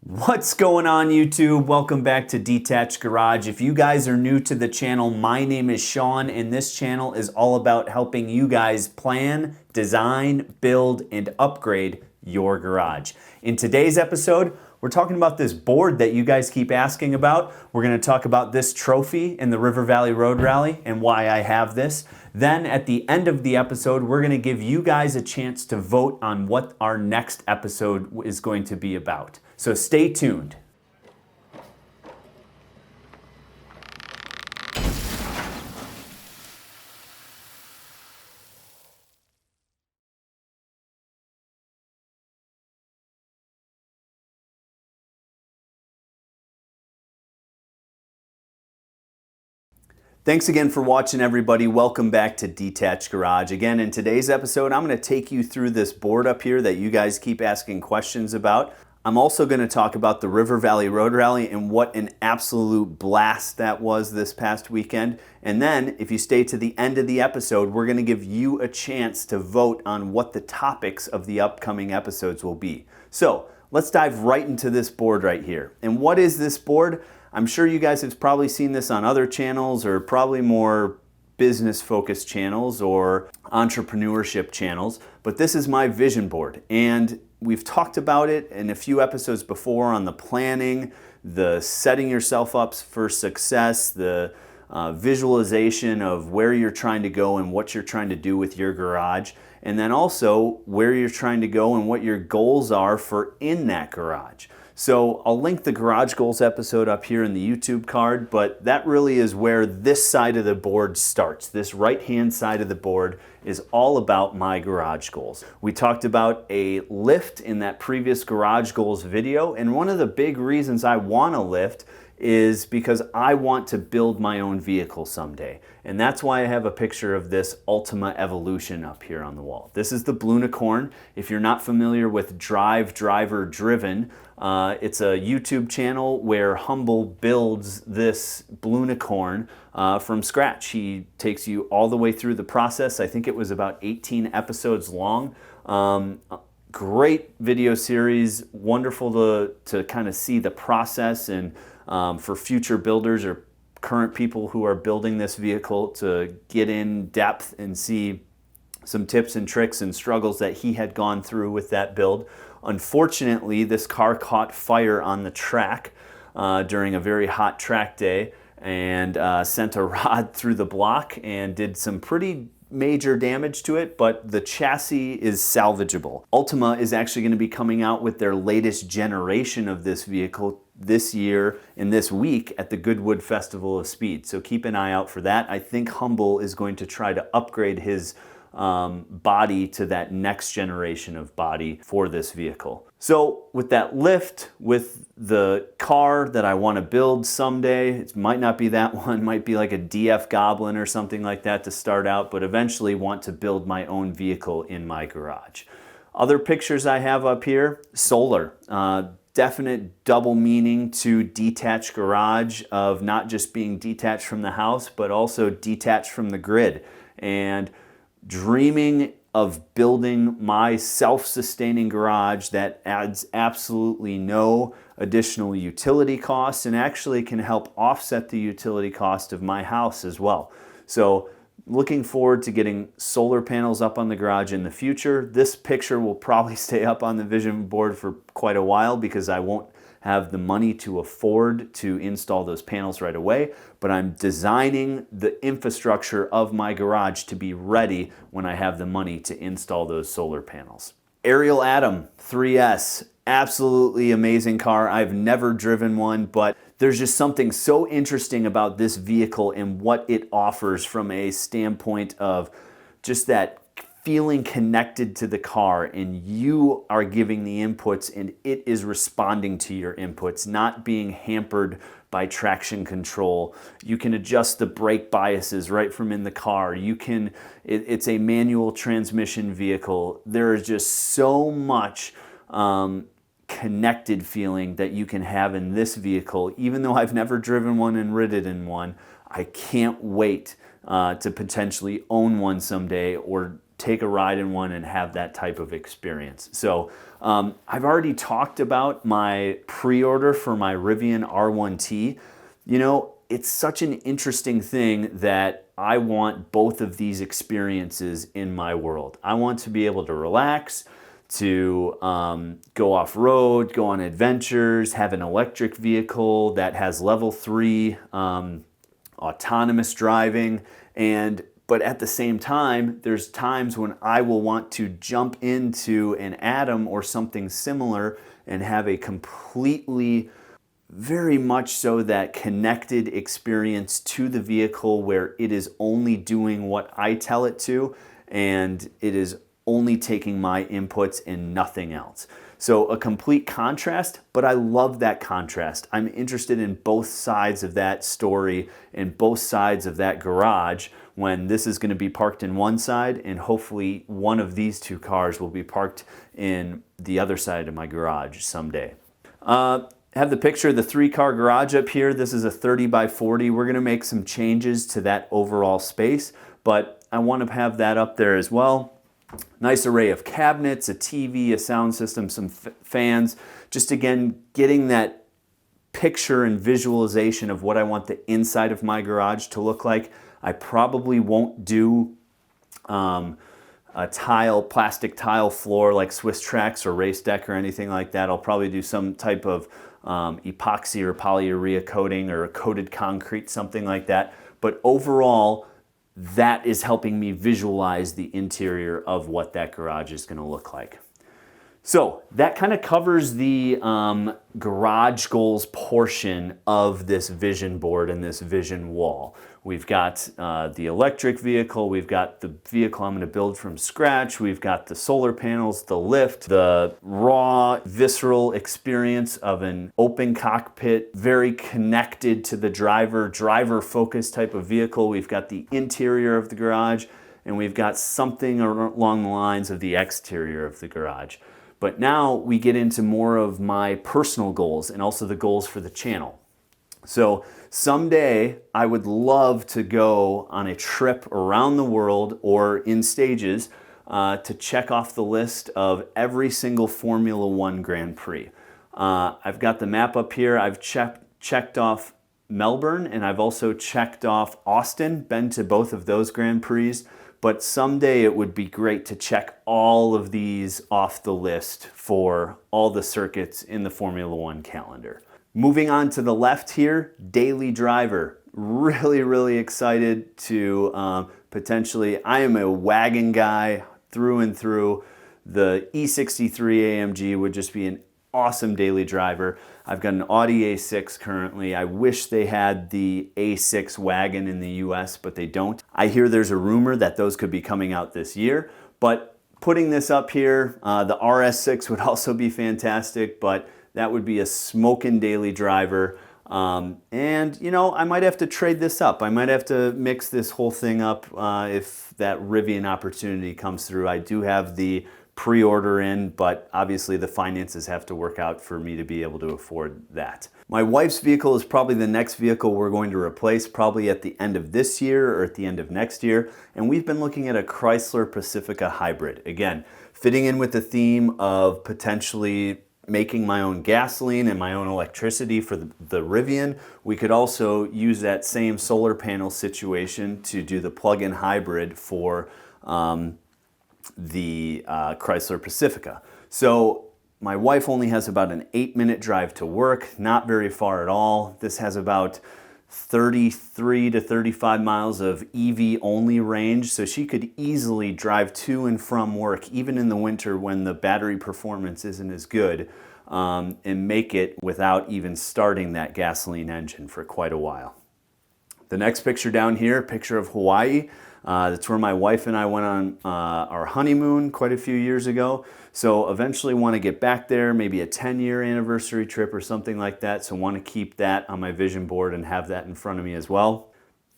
What's going on YouTube? Welcome back to Detached Garage. If you guys are new to the channel, my name is Sean and this channel is all about helping you guys plan, design, build, and upgrade your garage. In today's episode, we're talking about this board that you guys keep asking about. We're going to talk about this trophy in the River Valley Road Rally and why I have this. Then at the end of the episode, we're going to give you guys a chance to vote on what our next episode is going to be about. So stay tuned. Thanks again for watching, everybody. Welcome back to Detached Garage. Again, in today's episode, I'm going to take you through this board up here that you guys keep asking questions about. I'm also going to talk about the River Valley Road Rally and what an absolute blast that was this past weekend. And then, if you stay to the end of the episode, we're going to give you a chance to vote on what the topics of the upcoming episodes will be. So, let's dive right into this board right here. And what is this board? I'm sure you guys have probably seen this on other channels or probably more business-focused channels or entrepreneurship channels, but this is my vision board. And we've talked about it in a few episodes before on the planning, the setting yourself up for success, the visualization of where you're trying to go and what you're trying to do with your garage, and then also where you're trying to go and what your goals are for in that garage. So I'll link the Garage Goals episode up here in the YouTube card, but that really is where this side of the board starts. This right-hand side of the board is all about my garage goals. We talked about a lift in that previous Garage Goals video, and one of the big reasons I want a lift is because I want to build my own vehicle someday. And that's why I have a picture of this Ultima Evolution up here on the wall. This is the Blunicorn. If you're not familiar with Drive, Driver, Driven, it's a YouTube channel where Humble builds this Blunicorn from scratch. He takes you all the way through the process. I think it was about 18 episodes long. Great video series, wonderful to kind of see the process and for future builders or current people who are building this vehicle to get in depth and see some tips and tricks and struggles that he had gone through with that build. Unfortunately, this car caught fire on the track during a very hot track day and sent a rod through the block and did some pretty major damage to it, but the chassis is salvageable. Ultima is actually going to be coming out with their latest generation of this vehicle this year and this week at the Goodwood Festival of Speed. So keep an eye out for that. I think Humble is going to try to upgrade his body to that next generation of body for this vehicle. So with that lift, with the car that I want to build someday, it might not be that one, might be like a DF Goblin or something like that to start out, but eventually want to build my own vehicle in my garage. Other pictures I have up here, solar. Definite double meaning to Detached Garage of not just being detached from the house, but also detached from the grid. And dreaming of building my self-sustaining garage that adds absolutely no additional utility costs and actually can help offset the utility cost of my house as well. So looking forward to getting solar panels up on the garage in the future. This picture will probably stay up on the vision board for quite a while because I won't have the money to afford to install those panels right away, but I'm designing the infrastructure of my garage to be ready when I have the money to install those solar panels. Ariel Atom 3S, absolutely amazing car. I've never driven one, but there's just something so interesting about this vehicle and what it offers from a standpoint of just that feeling connected to the car, and you are giving the inputs and it is responding to your inputs, not being hampered by traction control. You can adjust the brake biases right from in the car. It's a manual transmission vehicle. There is just so much connected feeling that you can have in this vehicle. Even though I've never driven one and ridden in one, I can't wait to potentially own one someday or take a ride in one and have that type of experience. So I've already talked about my pre-order for my Rivian R1T. You know, it's such an interesting thing that I want both of these experiences in my world. I want to be able to relax, to go off-road, go on adventures, have an electric vehicle that has level 3 autonomous driving, but at the same time, there's times when I will want to jump into an Atom or something similar and have a completely, very much so, that connected experience to the vehicle where it is only doing what I tell it to, and it is only taking my inputs and nothing else. So a complete contrast, but I love that contrast. I'm interested in both sides of that story and both sides of that garage, when this is going to be parked in one side and hopefully one of these two cars will be parked in the other side of my garage someday. Have the picture of the 3-car garage up here. This is a 30 by 40. We're going to make some changes to that overall space, but I want to have that up there as well. Nice array of cabinets, a TV, a sound system, some fans. Just again, getting that picture and visualization of what I want the inside of my garage to look like. I probably won't do a plastic tile floor like Swiss Trax or Race Deck or anything like that. I'll probably do some type of epoxy or polyurea coating or a coated concrete, something like that. But overall, that is helping me visualize the interior of what that garage is going to look like. So that kind of covers the garage goals portion of this vision board and this vision wall. We've got the electric vehicle, we've got the vehicle I'm going to build from scratch, we've got the solar panels, the lift, the raw, visceral experience of an open cockpit, very connected to the driver-focused type of vehicle. We've got the interior of the garage, and we've got something along the lines of the exterior of the garage. But now we get into more of my personal goals and also the goals for the channel. So someday I would love to go on a trip around the world or in stages to check off the list of every single Formula One Grand Prix. I've got the map up here. I've checked off Melbourne, and I've also checked off Austin, been to both of those Grand Prix. But someday it would be great to check all of these off the list for all the circuits in the Formula One calendar. Moving on to the left here, daily driver. Really, really excited to potentially, I am a wagon guy through and through. The E63 AMG would just be an awesome daily driver. I've got an Audi A6 currently. I wish they had the A6 wagon in the US, but they don't. I hear there's a rumor that those could be coming out this year, but putting this up here, the RS6 would also be fantastic, but that would be a smoking daily driver. And you know, I might have to trade this up. I might have to mix this whole thing up if that Rivian opportunity comes through. I do have the pre-order in, but obviously the finances have to work out for me to be able to afford that. My wife's vehicle is probably the next vehicle we're going to replace, probably at the end of this year or at the end of next year. And we've been looking at a Chrysler Pacifica hybrid. Again, fitting in with the theme of potentially making my own gasoline and my own electricity for the Rivian. We could also use that same solar panel situation to do the plug-in hybrid for the Chrysler Pacifica. So my wife only has about an 8-minute drive to work, not very far at all. This has about 33 to 35 miles of EV only range, so she could easily drive to and from work, even in the winter when the battery performance isn't as good, and make it without even starting that gasoline engine for quite a while. The next picture down here, picture of Hawaii. That's where my wife and I went on our honeymoon quite a few years ago. So eventually want to get back there, maybe a 10-year anniversary trip or something like that. So want to keep that on my vision board and have that in front of me as well.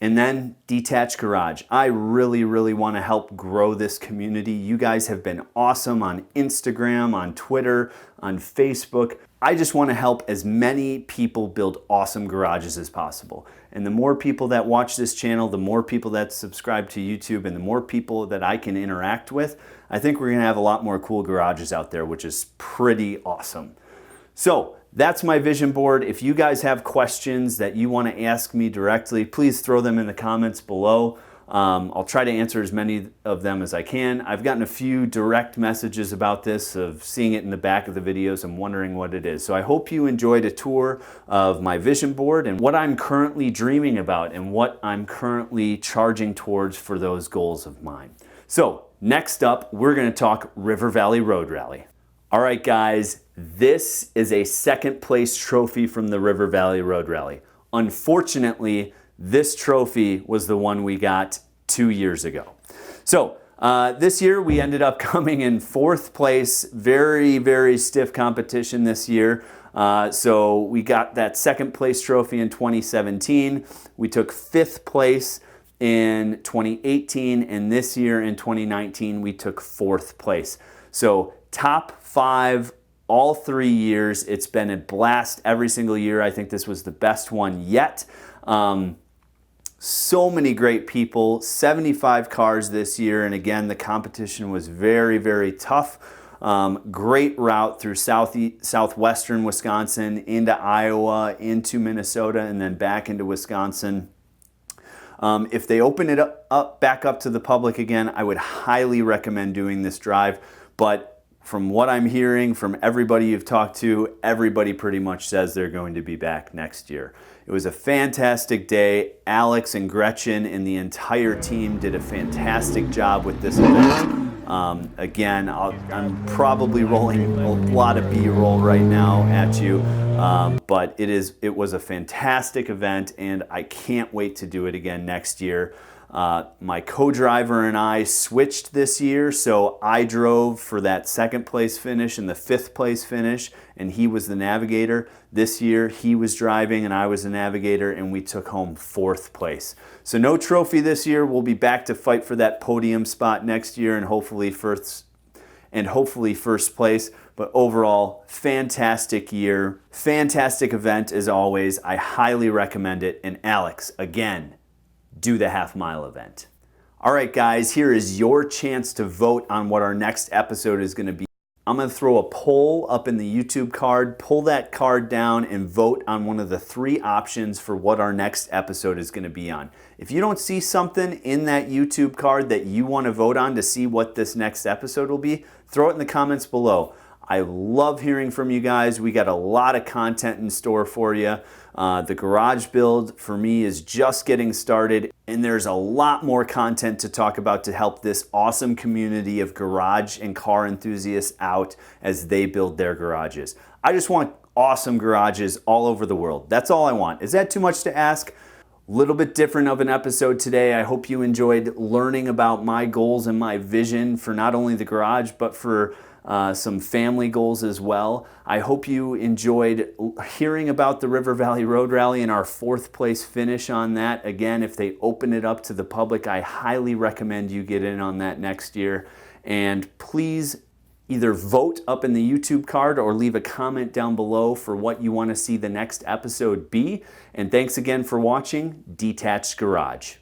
And then Detached Garage. I really, really want to help grow this community. You guys have been awesome on Instagram, on Twitter, on Facebook. I just want to help as many people build awesome garages as possible. And the more people that watch this channel, the more people that subscribe to YouTube, and the more people that I can interact with, I think we're going to have a lot more cool garages out there, which is pretty awesome. So that's my vision board. If you guys have questions that you want to ask me directly, please throw them in the comments below. I'll try to answer as many of them as I can. I've gotten a few direct messages about this, of seeing it in the back of the videos and wondering what it is. So I hope you enjoyed a tour of my vision board and what I'm currently dreaming about and what I'm currently charging towards for those goals of mine. So next up, we're going to talk River Valley Road Rally. All right, guys, this is a second place trophy from the River Valley Road Rally. Unfortunately, this trophy was the one we got 2 years ago. So this year we ended up coming in 4th place. Very, very stiff competition this year. So we got that 2nd place trophy in 2017. We took 5th place in 2018, and this year in 2019 we took 4th place. So top 5 all 3 years. It's been a blast every single year. I think this was the best one yet. So many great people, 75 cars this year, and again, the competition was very, very tough. Great route through southwestern Wisconsin, into Iowa, into Minnesota, and then back into Wisconsin. If they open it back up to the public again, I would highly recommend doing this drive, but from what I'm hearing from everybody you've talked to, everybody pretty much says they're going to be back next year. It was a fantastic day. Alex and Gretchen and the entire team did a fantastic job with this event. Again, I'm probably rolling a lot of B-roll right now at you, but it was a fantastic event, and I can't wait to do it again next year. My co-driver and I switched this year, so I drove for that 2nd place finish and the 5th place finish, and he was the navigator. This year he was driving and I was the navigator, and we took home 4th place. So no trophy this year. We'll be back to fight for that podium spot next year, and hopefully first place. But overall, fantastic year, fantastic event as always. I highly recommend it. And Alex, again, do the half-mile event. All right, guys, here is your chance to vote on what our next episode is going to be. I'm going to throw a poll up in the YouTube card. Pull that card down and vote on one of the 3 options for what our next episode is going to be on. If you don't see something in that YouTube card that you want to vote on to see what this next episode will be, throw it in the comments below. I love hearing from you guys. We got a lot of content in store for you. The garage build for me is just getting started, and there's a lot more content to talk about to help this awesome community of garage and car enthusiasts out as they build their garages. I just want awesome garages all over the world. That's all I want. Is that too much to ask? Little bit different of an episode today. I hope you enjoyed learning about my goals and my vision for not only the garage, but for some family goals as well. I hope you enjoyed hearing about the River Valley Road Rally and our 4th place finish on that. Again, if they open it up to the public, I highly recommend you get in on that next year. And please either vote up in the YouTube card or leave a comment down below for what you want to see the next episode be. And thanks again for watching Detached Garage.